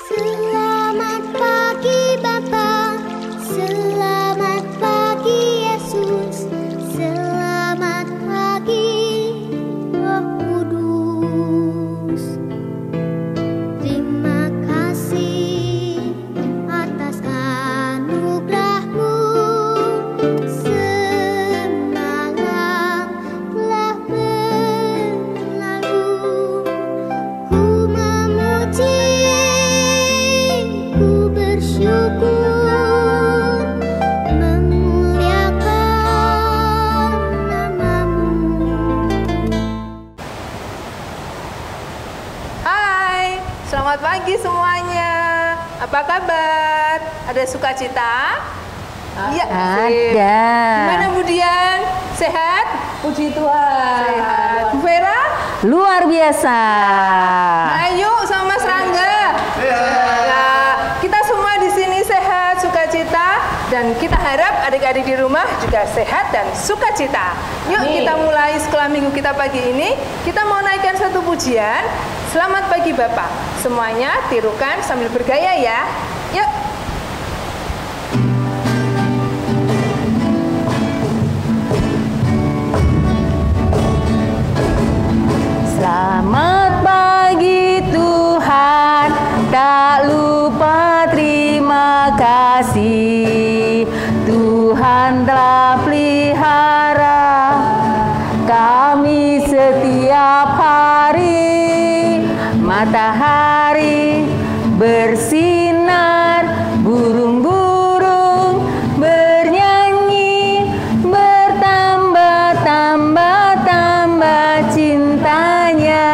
Selamat pagi Bapa, selamat pagi Yesus, selamat pagi Roh Kudus. Terima kasih atas anugerah-Mu, semalam telah berlalu. Ku memuji, ku bersyukur, memuliakan nama-Mu. Hai, selamat pagi semuanya. Apa kabar? Ada sukacita? Iya. Ada. Gimana Bu Dian? Sehat? Puji Tuhan. Sehat. Bu Vera? Luar biasa. Ayo sama Mas Rangga. Nah, kita semua di sini sehat, sukacita, dan kita harap adik-adik di rumah juga sehat dan sukacita. Yuk kita mulai sekolah minggu kita pagi ini. Kita mau naikkan satu pujian. Selamat pagi Bapak. Semuanya tirukan sambil bergaya ya. Yuk. Selamat pagi Tuhan, tak lupa terima kasih. Tuhan telah pelihara kami setiap hari. Matahari bersinar, burung-burung bernyanyi, bertambah-tambah cintanya.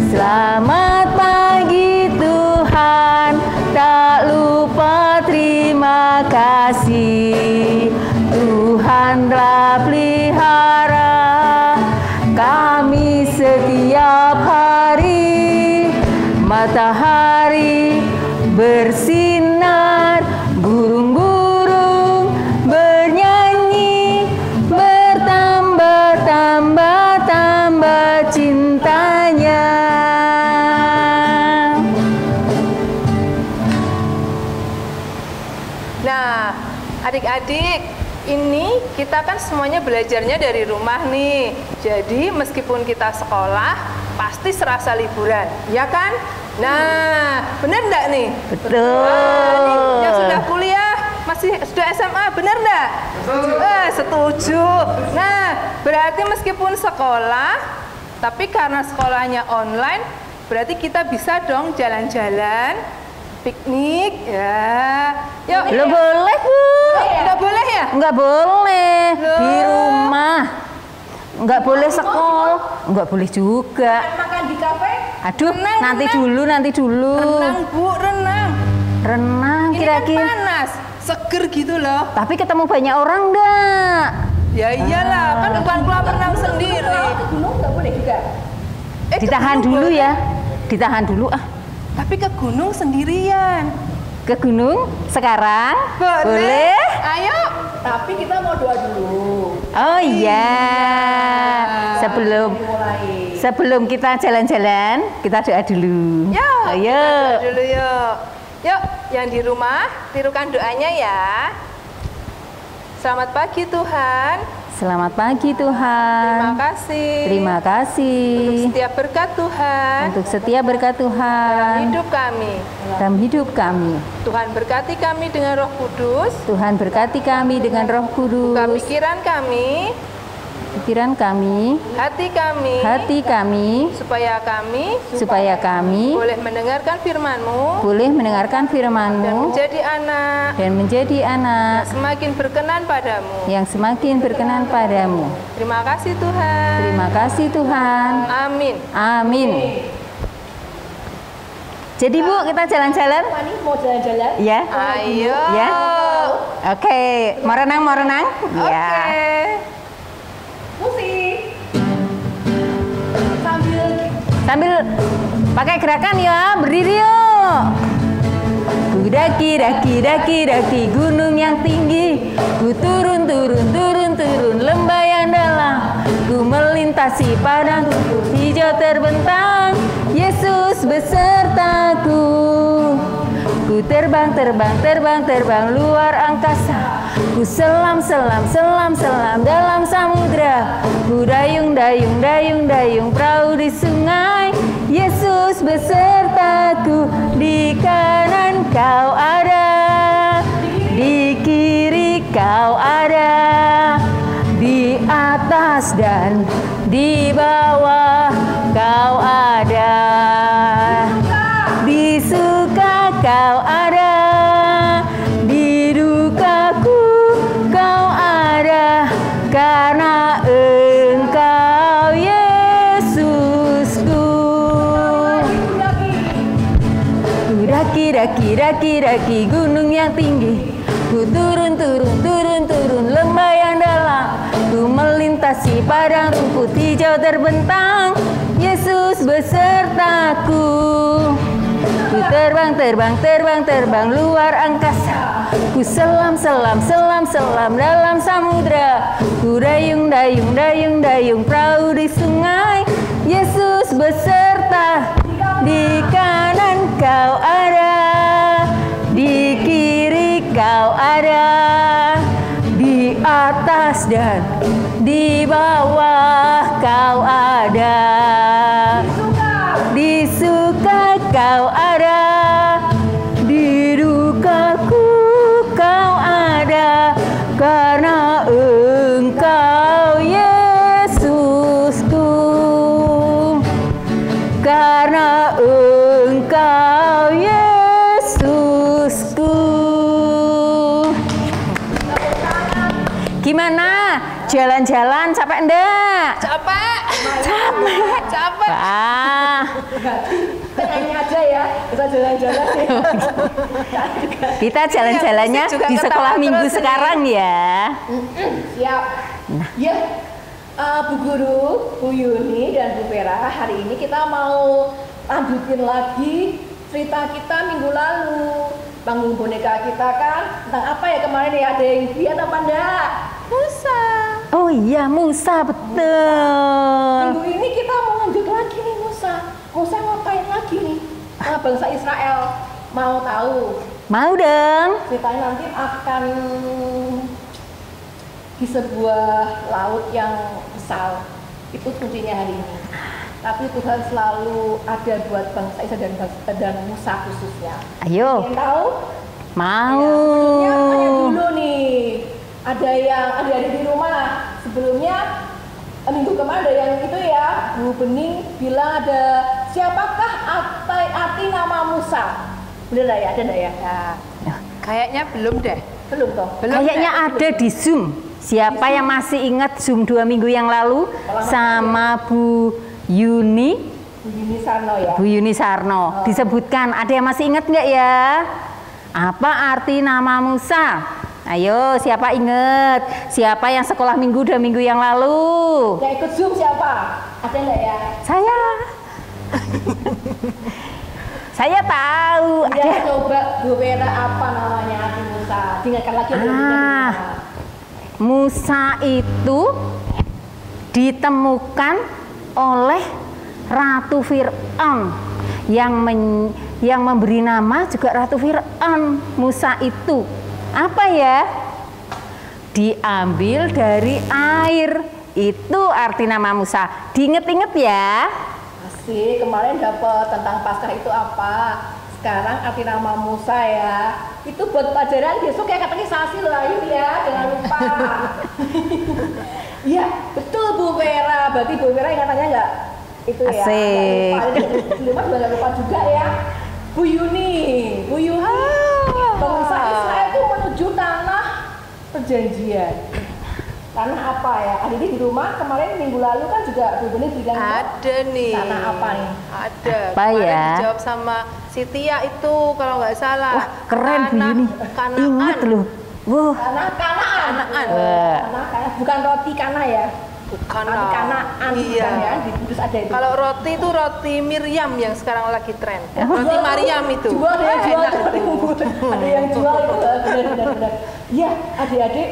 Selamat pagi Tuhan, tak lupa terima kasih. Tuhan telah pelihara kami setiap hari. Matahari bersinar, burung-burung bernyanyi, bertambah-tambah cintanya. Nah, adik-adik, ini kita kan semuanya belajarnya dari rumah nih. Jadi meskipun kita sekolah, pasti serasa liburan, ya kan? Nah, benar enggak nih? Betul. Nih, yang sudah kuliah, sudah SMA, benar enggak? Setuju. Nah, berarti meskipun sekolah, tapi karena sekolahnya online, berarti kita bisa dong jalan-jalan, piknik, ya. Yuk. Lo boleh Bu? Nggak boleh ya? Nggak boleh. Loh. Di rumah. Nggak boleh sekolah. Nggak boleh juga. Makan di kafe. Aduh, Renang, nanti renang. dulu, nanti dulu. Renang Bu, renang. Renang Ini kan kira-kira. panas, seger gitu loh. Tapi ketemu banyak orang enggak? Ya iyalah, kan bukan kolam renang sendiri. Ke gunung nggak boleh juga. Ke Ditahan gunung dulu boleh. ya. Ditahan dulu ah. Tapi ke gunung sendirian. Ke gunung sekarang? Boleh. Ayo. Tapi kita mau doa dulu. Oh iya. Mulai. Sebelum kita jalan-jalan, kita doa dulu. Yuk. Ayo. kita doa dulu yuk. Yuk, yang di rumah tirukan doanya ya. Selamat pagi Tuhan. Selamat pagi Terima Tuhan. kasih. Terima kasih Setiap berkat Tuhan untuk setiap berkat dalam Tuhan hidup kami. dalam hidup kami. Tuhan berkati kami dengan Roh Kudus. Tuhan berkati kami dengan Roh Kudus. Buka pikiran kami, Pikiran kami, hati kami, supaya kami boleh mendengarkan firman-Mu boleh mendengarkan dan firman-Mu menjadi anak dan menjadi anak semakin berkenan padamu. yang semakin berkenan padamu. Terima kasih Tuhan. Terima kasih Tuhan. Amin. Amin. Jadi Bu, kita jalan-jalan? Pani mau jalan-jalan? Ya. Ayo. Ya. Oke, mau renang, mau renang? Oke. Ya. Musik. Sambil pakai gerakan ya, berdiri yuk. Ku daki, daki gunung yang tinggi. Ku turun, lembah yang dalam. Ku melintasi padang rumput hijau terbentang. Yesus besertaku. Ku terbang, terbang, terbang, terbang luar angkasa. Ku selam, selam, selam, selam dalam samudra. Ku dayung, dayung, dayung, dayung perahu di sungai. Yesus besertaku, di kanan kau ada, di kiri kau ada, di atas dan di bawah kau ada, di suka kau ada, di dukaku kau ada, karena Engkau Yesusku. Ku daki, daki, daki, daki gunung yang tinggi. Ku turun, turun, turun, turun lembah yang dalam. Ku melintasi padang rumput hijau terbentang. Yesus besertaku. Ku terbang, terbang, terbang, terbang luar angkasa. Ku selam, selam, selam, selam dalam samudra. Ku dayung, dayung, dayung, dayung perahu di sungai. Yesus beserta. Di kanan kau ada, di kiri kau ada, di atas dan di bawah kau ada, di suka kau ada, di dukaku kau ada, karena Engkau Yesusku, karena Engkau Yesusku. Gimana? Jalan-jalan capek enggak? Capek. Capek. Capek. Ah, Penyanyi aja ya, kita jalan-jalan ya. kita jalan-jalannya Iya, juga di sekolah ketawa minggu terus sekarang ya. Siap. Ya, Bu Guru, Bu Yuni, dan Bu Vera, hari ini kita mau lanjutin lagi cerita kita minggu lalu. Panggung boneka kita kan tentang apa ya kemarin ya, ada yang lihat apa enggak? Musa. Oh iya, Musa, betul. Minggu ini kita mau lanjut lagi nih Musa. Musa ngapain lagi nih? Bangsa Israel mau tahu. Mau dong. Ceritanya nanti akan di sebuah laut yang besar. Itu kuncinya hari ini. Tapi Tuhan selalu ada buat bangsa Israel dan Musa khususnya. Ayo. Ingin tahu? Mau. Ya, sebelumnya tanya dulu nih. Ada yang adik-adik di rumah. Sebelumnya minggu kemarin ada yang itu ya, Bu Bening bilang ada siapakah arti nama Musa? Bener lah ya, ada enggak ya? Ya, kayaknya belum deh. Belum toh? Belum Kayaknya deh. ada di Zoom. Siapa yang masih ingat Zoom 2 minggu yang lalu sama Bu Yuni? Bu Yuni Sarno ya. Bu Yuni Sarno. Disebutkan, ada yang masih ingat nggak ya? Apa arti nama Musa? Ayo, siapa ingat? Siapa yang sekolah minggu 2 minggu yang lalu? Yang ikut Zoom siapa? Ada enggak ya? Saya. Saya tahu. Ya, Ada. coba Bu Vera apa namanya arti Musa? Dengarkan lagi ada Ah. Musa itu ditemukan oleh Ratu Fir'aun yang memberi nama juga Ratu Fir'aun. Musa itu apa ya? Diambil dari air. Itu arti nama Musa. Diinget-inget ya. Asik, kemarin dapat tentang Paskah itu apa? Sekarang arti nama Musa ya. Itu buat pelajaran besok ya, katanya Sasi loh, ayo ya, jangan lupa. Iya, betul Bu Vera. Berarti Bu Vera ingatannya enggak? Itu ya. Asik. Lupa juga enggak lupa juga ya. Bu Yuni, Bu Yuni. Bangsa Israel itu menuju tanah perjanjian. Tanah apa ya? Ada di rumah kemarin minggu lalu kan juga Bu Beni bilang Ada nih. tanah apa nih? Ada. Apa Kemarin ya? dijawab sama si Tia itu kalau nggak salah. Wah, keren Bu Tanah Yuni. Kanaan. Ingat loh. Wah. Tanah Kanaan. Kanaan. Tanah Kanaan, bukan roti kana ya. Bukan Roti lah. Kanaan Iya. bukan ya, di Kudus ada itu. Kalau roti itu roti Miriam yang sekarang lagi tren. Roti Maryam itu. Jual ya, jual. Enak itu. Ada yang jual itu benar-benar. Iya, adik-adik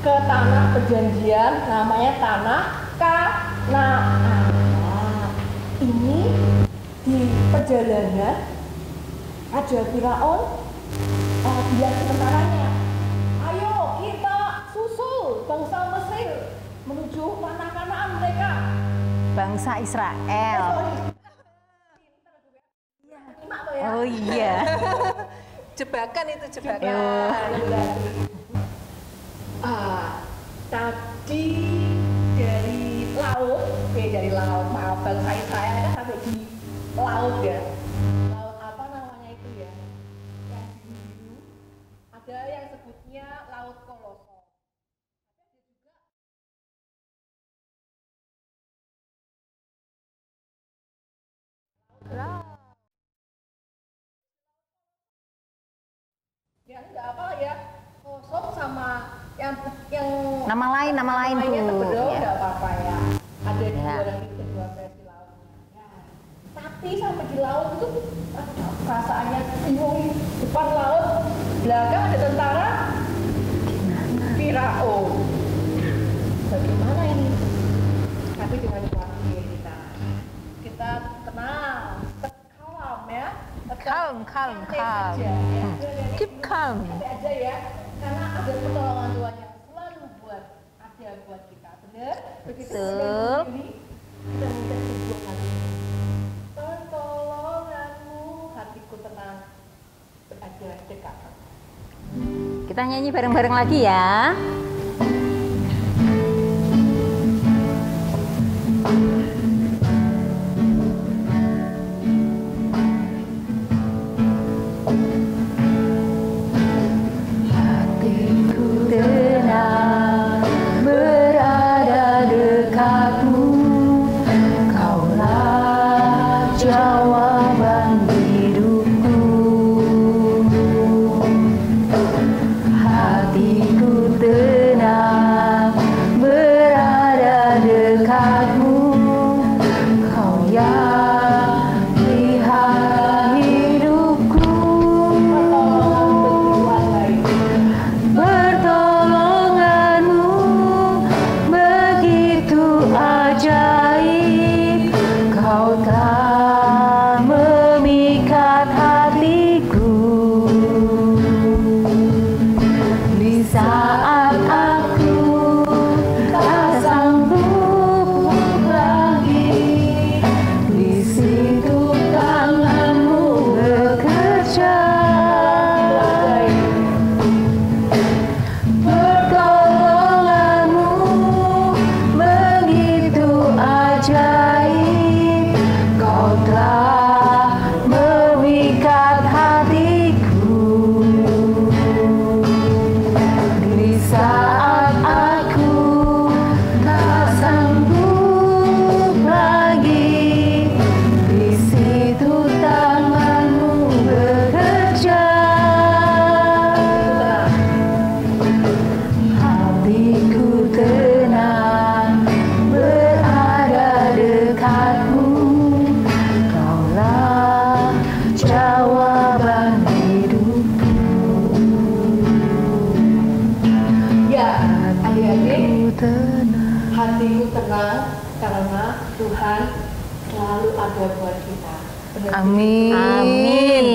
ke tanah perjanjian namanya tanah Kanaan. Ini di perjalanan ada Firaun bilang ke tentaranya, ayo kita susul bangsa Mesir menuju tanah Kanaan mereka. Bangsa Israel. Oh iya. Jebakan itu jebakan. Tadi dari laut, maaf, bangsa Israel kan sampai di laut ya. Laut apa namanya itu ya? Yang biru-biru. Ada yang sebutnya Laut Kolosol. Ya enggak apa ya, kosong sama yang Nama lain tuh Bu. Ya. enggak apa-apa ya. Ada di Ya. kedua versi lautnya. Ya. Tapi sampai di laut itu perasaannya bingung, depan laut, belakang ada tentara Firaun. Bagaimana ini? Tapi dengan kuatir kita tenang, calm ya. Calm. Aja, ya. Keep calm. Santai aja ya, karena ada pertolongan Tuhan yang selalu buat kita, benar? Begitu Betul. ini kita minta sebuah kali. Pertolonganmu, hatiku tenang, berada dekat. Kita nyanyi bareng-bareng lagi ya. Hatiku tenang karena Tuhan selalu ada buat kita. Benar. Amin. Amin.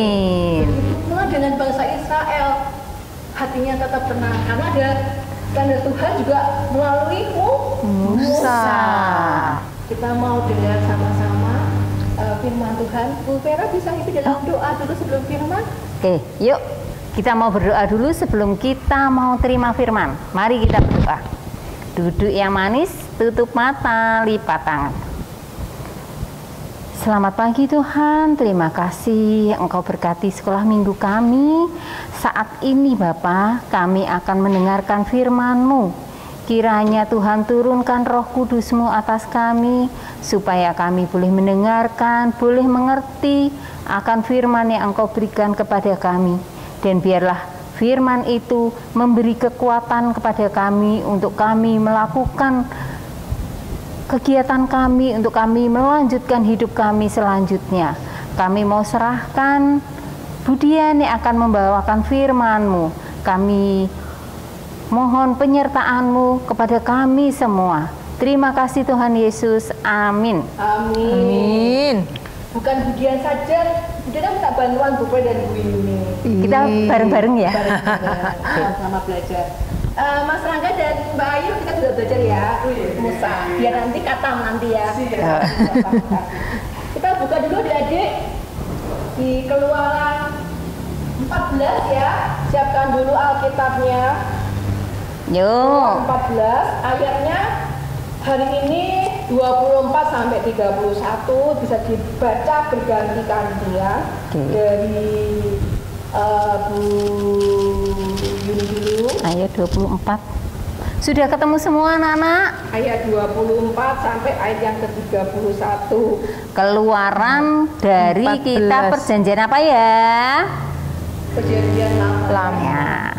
Begitu pula dengan bangsa Israel, hatinya tetap tenang karena ada tanda Tuhan juga melalui Musa. Kita mau dengar sama-sama firman Tuhan. Bu Vera bisa itu dalam doa dulu sebelum firman? Oke, yuk kita mau berdoa dulu sebelum kita mau terima firman. Mari kita berdoa. Duduk yang manis, tutup mata, lipat tangan. Selamat pagi Tuhan, terima kasih Engkau berkati sekolah minggu kami. Saat ini Bapa, kami akan mendengarkan firman-Mu. Kiranya Tuhan turunkan Roh Kudus-Mu atas kami, supaya kami boleh mendengarkan, boleh mengerti akan firman yang Engkau berikan kepada kami. Dan biarlah firman itu memberi kekuatan kepada kami untuk kami melakukan kegiatan kami, untuk kami melanjutkan hidup kami selanjutnya. Kami mau serahkan Budian yang akan membawakan firman-Mu. Kami mohon penyertaan-Mu kepada kami semua. Terima kasih Tuhan Yesus. Amin. Amin. Amin. bukan Budian saja, Budian minta bantuan Bu Pe dan Bu Yuni. Kita bareng-bareng ya. Sama-sama belajar. Mas Rangga dan Mbak Ayu kita sudah belajar ya, Musa. Biar nanti katam nanti ya. Kita buka dulu adik-adik di Keluaran 14 ya. Siapkan dulu Alkitabnya. Yuk. 14 ayatnya hari ini 24 sampai 31 bisa dibaca berganti-ganti ya. Dari Bu Yuni dulu. Ayat 24. Sudah ketemu semua anak-anak? Ayat 24 sampai ayat yang ke-31. Keluaran dari 14. kitab perjanjian apa ya? Perjanjian lama. Ya.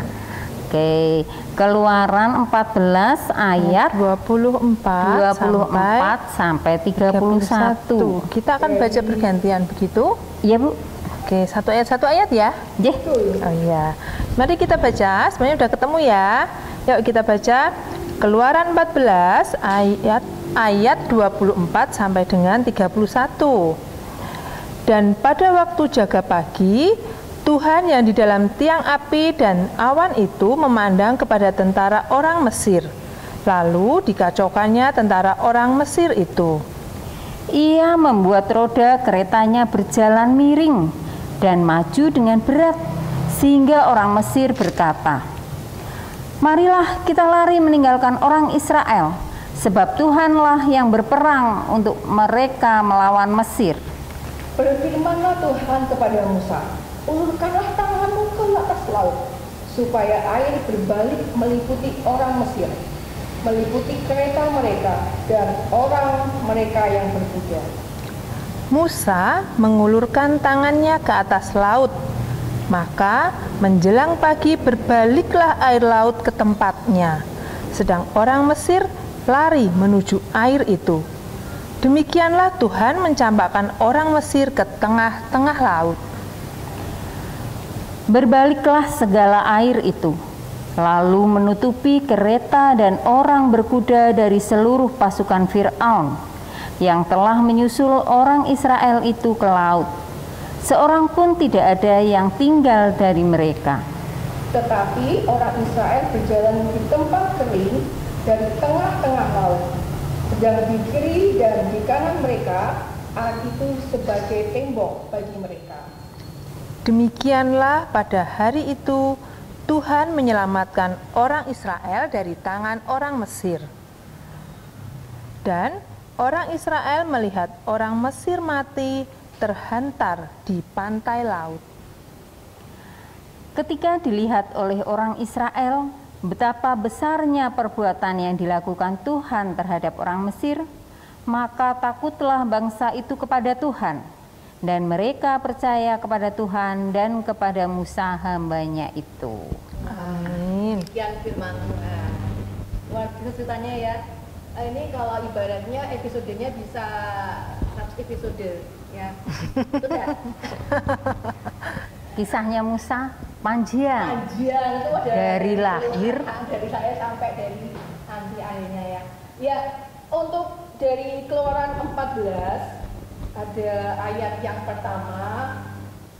Oke, Keluaran 14 ayat 24 sampai 31. Kita akan baca bergantian begitu? Iya, Bu. Oke, satu ayat ya. Nggih. Oh iya. Mari kita baca. Sebenarnya udah ketemu ya. Yuk kita baca Keluaran 14 ayat 24 sampai dengan 31. Dan pada waktu jaga pagi, Tuhan yang di dalam tiang api dan awan itu memandang kepada tentara orang Mesir. Lalu dikacaukannya tentara orang Mesir itu. Ia membuat roda keretanya berjalan miring dan maju dengan berat, sehingga orang Mesir berkata, "Marilah kita lari meninggalkan orang Israel, sebab Tuhanlah yang berperang untuk mereka melawan Mesir." Berfirmanlah Tuhan kepada Musa, "Ulurkanlah tanganmu ke atas laut, supaya air berbalik meliputi orang Mesir, meliputi kereta mereka dan orang mereka yang berkuda." Musa mengulurkan tangannya ke atas laut, maka menjelang pagi berbaliklah air laut ke tempatnya, sedang orang Mesir lari menuju air itu. Demikianlah Tuhan mencampakkan orang Mesir ke tengah-tengah laut. Berbaliklah segala air itu, lalu menutupi kereta dan orang berkuda dari seluruh pasukan Fir'aun yang telah menyusul orang Israel itu ke laut. Seorang pun tidak ada yang tinggal dari mereka. Tetapi orang Israel berjalan di tempat kering dari tengah-tengah laut, sedang di kiri dan di kanan mereka air itu sebagai tembok bagi mereka. Demikianlah pada hari itu Tuhan menyelamatkan orang Israel dari tangan orang Mesir. Dan orang Israel melihat orang Mesir mati terhantar di pantai laut. Ketika dilihat oleh orang Israel betapa besarnya perbuatan yang dilakukan Tuhan terhadap orang Mesir, maka takutlah bangsa itu kepada Tuhan, dan mereka percaya kepada Tuhan dan kepada Musa hambanya itu. Amin. Sekian firman Tuhan. Luar biasa ceritanya ya. Ini kalau ibaratnya episodenya bisa 100 episode ya. Betul ya? Kisahnya Musa panjang. Panjang itu Dari lahir. Dari saya sampai dari nanti akhirnya ya. Ya, untuk dari Keluaran 14 ada ayat yang pertama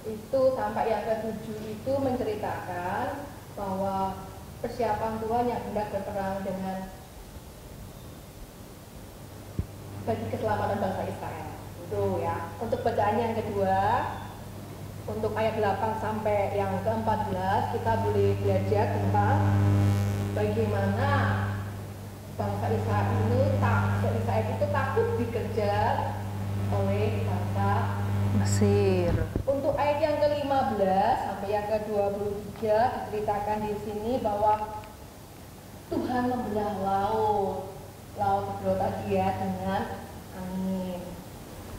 itu sampai yang ke-7 itu menceritakan bahwa persiapan Tuhan yang hendak berperang dengan bagi keselamatan bangsa Israel. Itu ya. Untuk bacaan yang kedua, untuk ayat 8 sampai yang ke-14 kita boleh belajar tentang bagaimana bangsa Israel itu takut dikejar oleh bangsa Mesir. Untuk ayat yang ke-15 sampai yang ke-23 diceritakan di sini bahwa Tuhan membelah laut berbelah tadi ya dengan angin.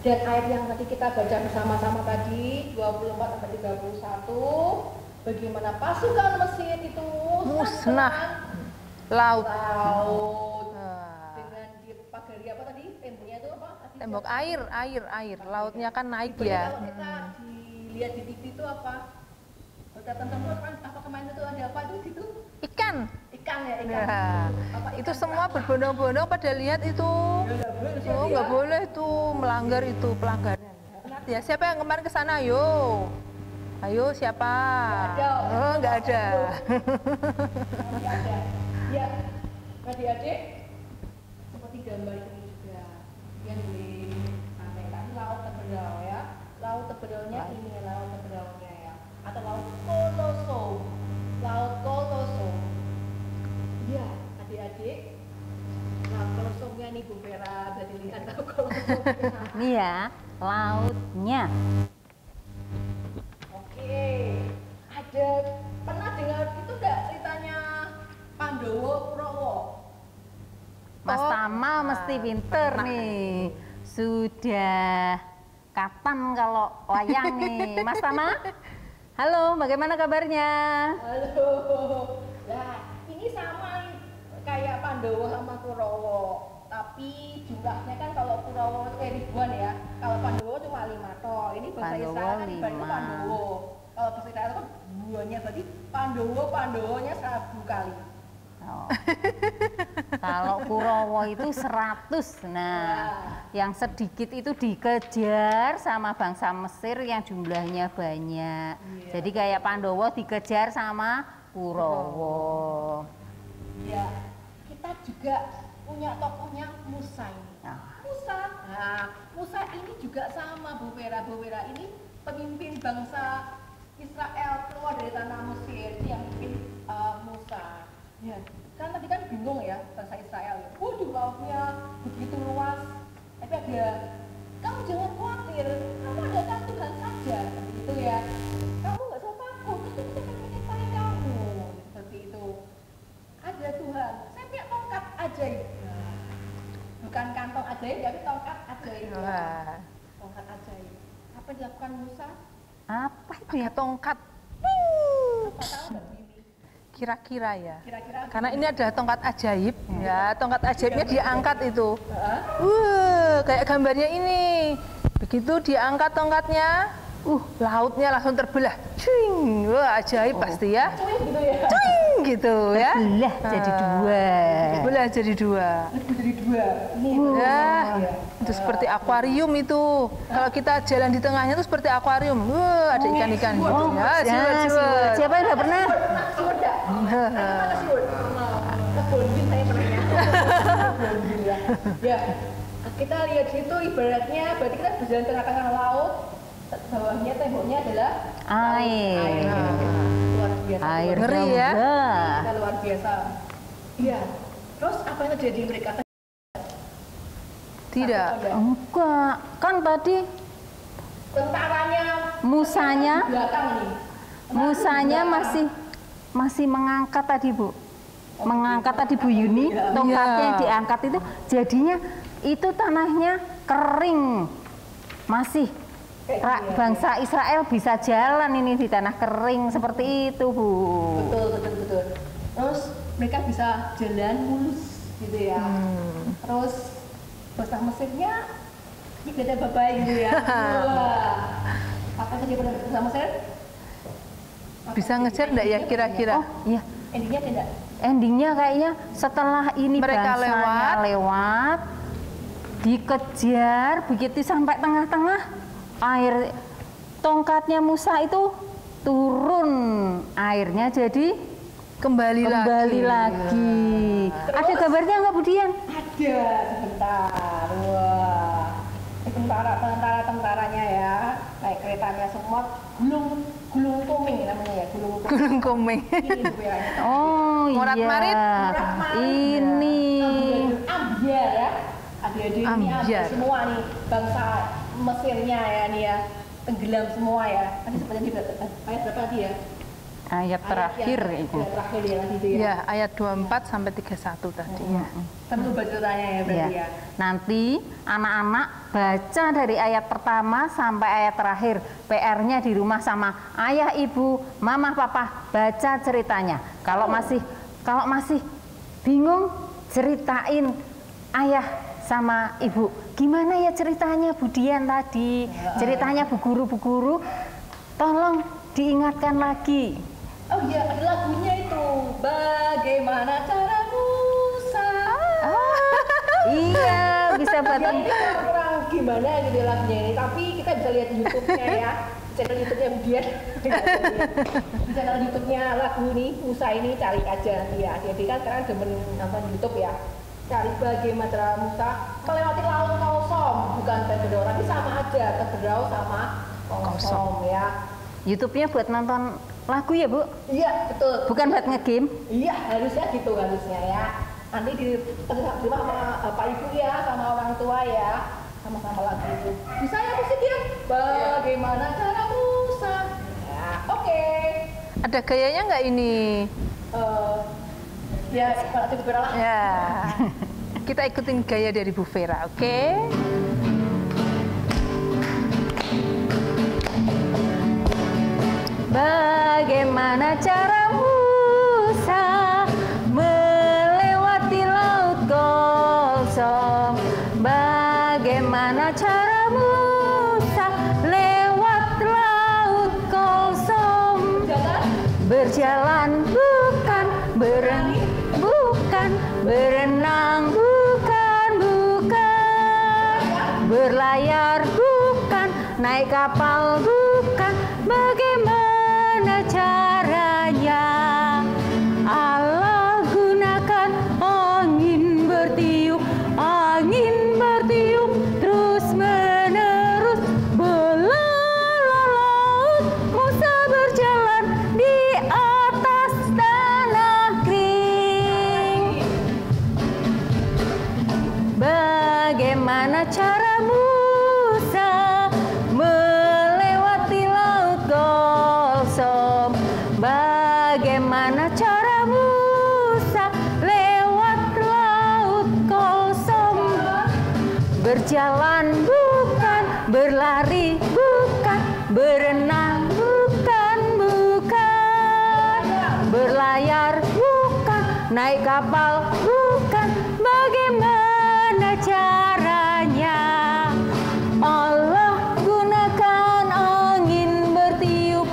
Dan ayat yang tadi kita baca bersama-sama tadi 24 sampai 31 bagaimana pasukan Mesir itu Musnah laut. Dengan dipagari apa tadi? Temboknya itu apa? Tembok air. Lautnya kan naik ya. Kalau kita dilihat di TV itu apa? Hotel tentang apa kemarin itu ada apa itu gitu? Ikan. Ikan ya, ikan. Ya. Apa, ikan Itu semua berbondong-bondong pada lihat itu. Oh, nggak boleh tuh melanggar itu pelanggaran. Nah lihat ya. Siapa yang kemarin ke sana? Ayo. Ayo siapa? Nggak ada. Oh, nggak ada. Nggak ada. Ya, adik-adik seperti gambar ini juga yang disampaikan laut teberau ya. Laut teberaunya ini laut teberaunya ya. Atau laut kolosum. Laut kolosum. Ya, adik-adik. Laut kolosumnya nih Bu Vera, jadi lihat laut kolosumnya. Ini ya, lautnya. Oke, ada pernah dengar itu enggak ceritanya Pandowo Kurawa? Mas Tama mesti pinter nih. Sudah kapan kalau wayang nih, Mas Tama? Halo, bagaimana kabarnya? Halo. Nah, ini sama nih kayak Pandowo sama Kurawa. Tapi jumlahnya kan kalau Kurawa itu ribuan ya. Kalau Pandowo cuma 5 toh. Ini bahasa Pandowo Israel kan dibanding 5. Pandowo. Kalau bahasa Israel kan ribuannya, berarti Pandowonya 1000 kali. Oh. Kalau Kurawa itu 100. Nah, yang sedikit itu dikejar sama bangsa Mesir yang jumlahnya banyak. Jadi kayak Pandowo dikejar sama Kurawa. Ya, kita juga punya tokohnya Musa ini. Musa ini juga sama Bu Vera. Bu Vera ini pemimpin bangsa Israel keluar dari tanah Mesir, itu yang pimpin Musa. Ya, kan tadi kan bingung ya bangsa Israel. Waduh, lautnya begitu luas. Tapi ada, kamu jangan khawatir, kamu ada Tuhan saja, seperti itu ya. Kamu nggak usah takut, itu bisa menyertai kamu, seperti itu. Ada Tuhan, saya punya tongkat ajaib. Bukan kantong ajaib, tapi tongkat ajaib. Tongkat ajaib. Apa yang dilakukan Musa? Apa itu ya? Tongkat. Apa tahu nggak Bu Yuni? Kira-kira ya. Kira-kira. Karena ini adalah tongkat ajaib. Ya, tongkat ajaibnya diangkat itu. Hah? Kayak gambarnya ini. Begitu diangkat tongkatnya, lautnya langsung terbelah. Cuing. Wah, ajaib pasti ya. Cuy gitu ya. Cuing gitu ya. Belah jadi dua. Belah jadi dua. Jadi dua. Ini Ya, ya. itu seperti akuarium itu. Kalau kita jalan di tengahnya itu seperti akuarium. Wah, ada ikan-ikan gitu. Oh, Ya, ya, siwet-siwet. siapa yang udah pernah? Siwet nggak? Mana siwet? Kebondin saya pernahnya. Kebondin ya. Ya, kita lihat situ ibaratnya berarti kita berjalan tengah-tengah laut. Bawahnya temboknya adalah Air. Luar biasa. Air Ngeri ya. Kita luar biasa. Iya. Terus apa yang terjadi mereka? Tidak. Enggak, kan tadi Tentaranya Musanya di belakang nih. Musanya masih mengangkat tadi Bu. Mengangkat tadi Bu Yuni, tongkatnya yang diangkat itu jadinya itu tanahnya kering. Masih bangsa Israel bisa jalan ini di tanah kering seperti itu Bu. Betul. Terus mereka bisa jalan mulus gitu ya. Terus bahasa Mesirnya beda babai gitu ya. Wah. Apa saja bahasa Mesir? Bisa ngejar enggak ya kira-kira? Oh iya, Endingnya tidak. endingnya kayaknya setelah ini Mereka bangsanya lewat dikejar begitu sampai tengah-tengah air tongkatnya Musa itu turun, airnya jadi Kembali lagi. Ada gambarnya nggak Bu Dian? Ada, sebentar. Wah. Tentaranya ya, naik keretanya semua gulung komeng namanya ya, gulung komeng. Gunung Komeng. Ini Bu ya. Oh Morat iya. Marit. Morat Marit. Ini. Ambiar ya. Adik-adik ini Ambiar. ambiar semua nih, bangsa Mesirnya ya nih ya, tenggelam semua ya. Tadi seperti ayat berapa tadi ya? Ayat terakhir itu. Ayat terakhir ya tadi itu ya. Ya, ayat 24 sampai 31 tadi ya. Tentu bacaannya ya berarti ya. Nanti anak-anak baca dari ayat pertama sampai ayat terakhir. PR-nya di rumah sama ayah, ibu, mama, papa baca ceritanya. Kalau masih bingung, ceritain ayah sama ibu. Gimana ya ceritanya Bu Dian tadi? Ceritanya Bu Guru, tolong diingatkan lagi. Oh iya, ada lagunya itu. Bagaimana cara Musa? Iya, bisa Jadi buat orang gimana gitu lagunya ini. Tapi kita bisa lihat di YouTube-nya ya. Channel YouTube-nya Budian. Di channel YouTube-nya lagu nih Musa ini cari aja ya. Jadi kan sekarang demen nonton YouTube ya. Cari bagaimana cara Musa melewati laut kosong, bukan terberau, tapi sama aja terberau sama kosong ya. YouTube-nya buat nonton lagu ya, Bu? Iya, betul. Bukan buat nge-game? Iya, harusnya gitu harusnya ya. Nanti terima sama Bapak Ibu ya, sama orang tua ya, sama-sama lagu itu. Bisa ya musik ya? Bagaimana cara Musa? Ya, oke. Ada gayanya nggak ini? Ya, kalau itu lah. Ya. Kita ikutin gaya dari Bu Vera, oke? Bagaimana cara Musa melewati laut kosong? Bagaimana cara Musa lewat laut kosong? Berjalan bukan, bukan, berenang bukan, berlayar bukan, naik kapal bukan. Bagaimana caranya? Allah gunakan angin bertiup, terus menerus belah laut. Musa berjalan di atas tanah kering. Bagaimana cara Musa melewati laut kosong? Bagaimana cara Musa lewat laut kosong? Berjalan bukan, berlari bukan, berenang bukan, berlayar bukan, naik kapal bukan. Bagaimana caranya? Allah gunakan angin bertiup,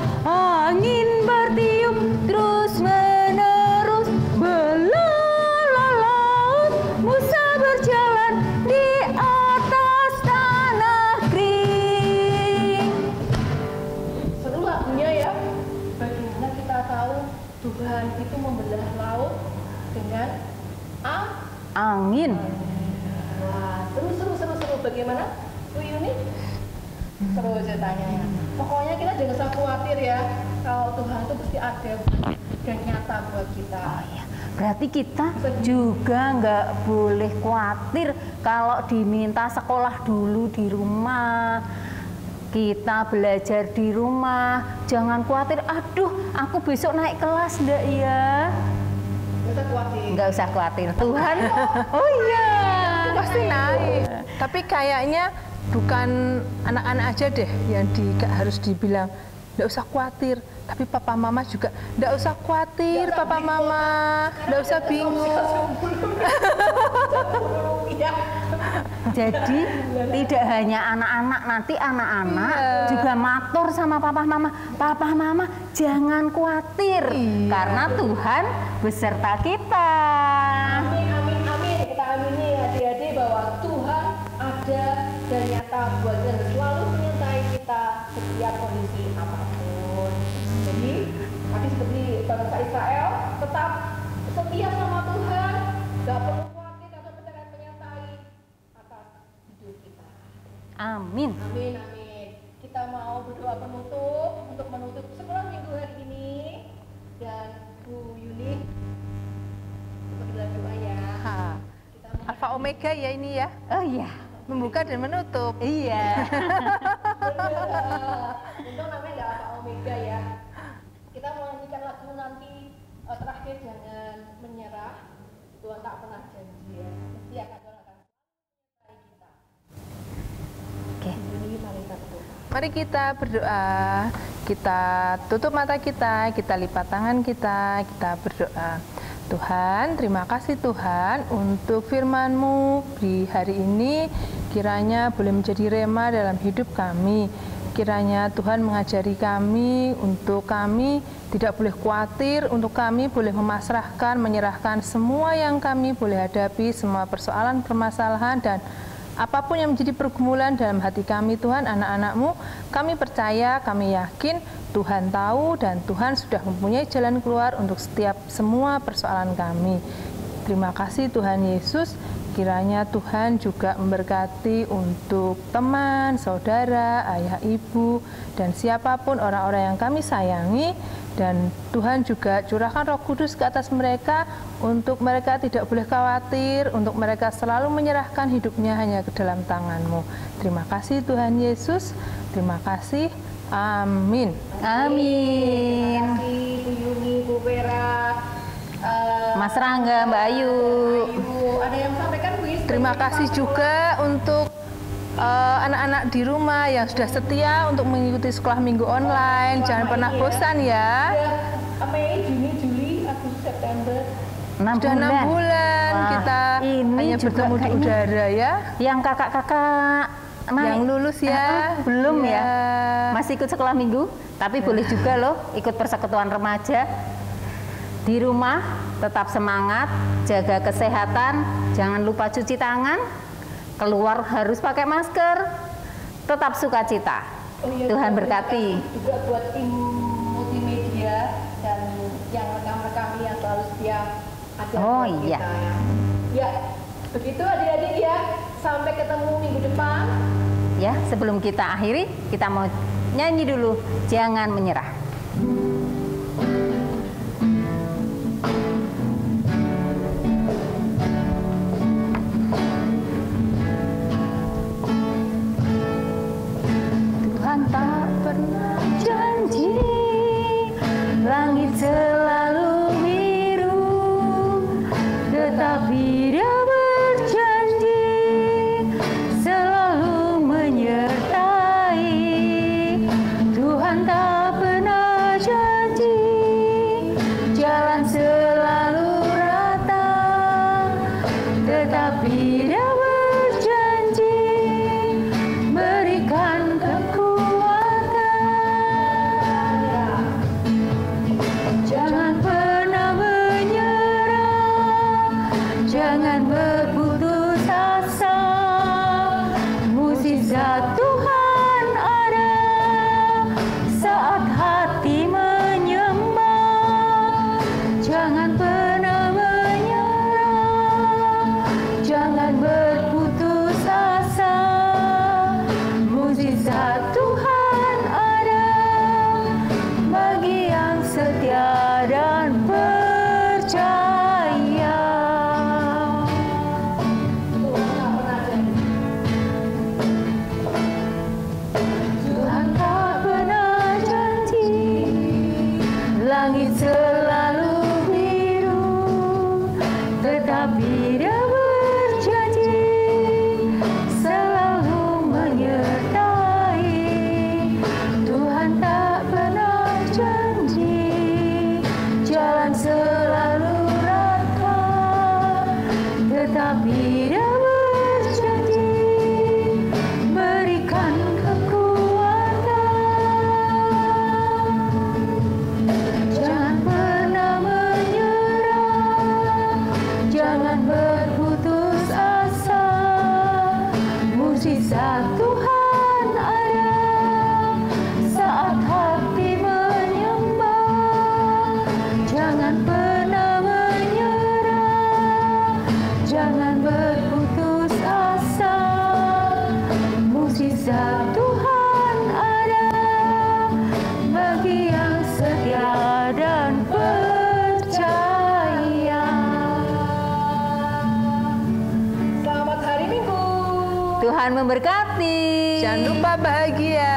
terus menerus belah laut. Musa berjalan di atas tanah kering. Seru lagunya ya. Bagaimana kita tahu Tuhan itu membelah laut dengan Angin. Wah, seru. Bagaimana, Bu Yuni? Seru ceritanya ya. Pokoknya kita jangan usah khawatir ya. Kalau Tuhan itu pasti ada dan nyata buat kita. Oh ya, berarti kita juga nggak boleh khawatir kalau diminta sekolah dulu di rumah. Kita belajar di rumah, jangan khawatir. Aduh, aku besok naik kelas enggak ya? Nggak usah khawatir. Tuhan, oh iya, Pasti naik. Tapi kayaknya bukan anak-anak aja deh yang harus dibilang nggak usah khawatir. Tapi papa mama juga nggak usah khawatir, papa mama nggak usah bingung. Jadi tidak hanya anak-anak, nanti anak-anak juga matur sama papa mama. Papa mama jangan khawatir, karena Tuhan beserta kita. Amin. Kita amini adik-adik bahwa Tuhan ada dan nyata buat dan selalu menyertai kita setiap kondisi apapun. Jadi, tapi seperti bangsa Israel tetap setia sama Tuhan, gak perlu khawatir atau menyertai atas hidup kita. Amin. Amin. Kita mau berdoa penutup untuk menutup sekolah minggu hari ini, dan Bu Yuni berilah doa ya. Alfa Omega ya ini ya. Oh iya. Membuka dan menutup. Iya. Untung namanya nggak Alfa Omega ya. Kita mau nyanyikan lagu nanti terakhir, jangan menyerah. Tuhan tak pernah janji ya. Mesti akan menyertai kita. Oke. Ini mari kita berdoa. Mari kita berdoa. Kita tutup mata kita lipat tangan kita berdoa. Tuhan, terima kasih Tuhan untuk firman-Mu di hari ini, kiranya boleh menjadi rema dalam hidup kami. Kiranya Tuhan mengajari kami untuk kami tidak boleh khawatir, untuk kami boleh memasrahkan, menyerahkan semua yang kami boleh hadapi, semua persoalan, permasalahan, dan Apapun yang menjadi pergumulan dalam hati kami Tuhan, anak-anak-Mu, kami percaya, kami yakin Tuhan tahu dan Tuhan sudah mempunyai jalan keluar untuk setiap semua persoalan kami. Terima kasih Tuhan Yesus, kiranya Tuhan juga memberkati untuk teman, saudara, ayah, ibu, dan siapapun orang-orang yang kami sayangi. Dan Tuhan juga curahkan Roh Kudus ke atas mereka, untuk mereka tidak boleh khawatir, untuk mereka selalu menyerahkan hidupnya hanya ke dalam tangan-Mu. Terima kasih Tuhan Yesus, terima kasih, amin. Amin. Terima kasih Bu Yuni, Bu Vera, Mas Rangga, Mbak Ayu. Ada yang sampaikan Bu Yus? Terima kasih juga untuk anak-anak di rumah yang sudah setia untuk mengikuti sekolah minggu online. Jangan pernah bosan ya. Mei, Juni, Juli, Agustus, September. 6 Sudah 6 bulan Wah, kita ini hanya juga bertemu di kayaknya udara ya. Yang kakak-kakak Yang lulus ya. belum Ya. ya. Masih ikut sekolah minggu, tapi boleh juga loh ikut persekutuan remaja. Di rumah tetap semangat, jaga kesehatan, jangan lupa cuci tangan, keluar harus pakai masker, tetap sukacita. Tuhan berkati. Juga buat tim multimedia dan yang rekam-rekam yang selalu setia ada Oh, buat iya. kita ya. Ya, begitu adik-adik ya. Sampai ketemu minggu depan. Ya, sebelum kita akhiri, kita mau nyanyi dulu, jangan menyerah. Tuhan tak pernah janji, langit selalu biru, tetapi Dia berjanji selalu menyertai. Tuhan tak pernah janji jalan selalu rata, tetapi Dia berjanji berikan kekuatan. Jangan pernah menyerah, jangan berputus asa. Mukjizat Tuhan ada saat hati menyembah. Jangan pernah menyerah, jangan berputus asa. Mukjizat Tuhan ada bagi yang setia dan percaya. Tuhan tak pernah janji, langit selalu biru, tetapi Dia berjanji selalu menyertai. Tuhan tak pernah janji jalan selalu rata, tetapi Dia berjanji berikan kekuatan. Jangan pernah menyerah, jangan berputus asa. Mukjizat Tuhan ada saat hati menyembah. Jangan pernah menyerah, jangan berputus asa. Mukjizat Tuhan ada bagi yang setia dan percaya. Selamat hari Minggu. Tuhan memberkati. Jangan lupa bahagia.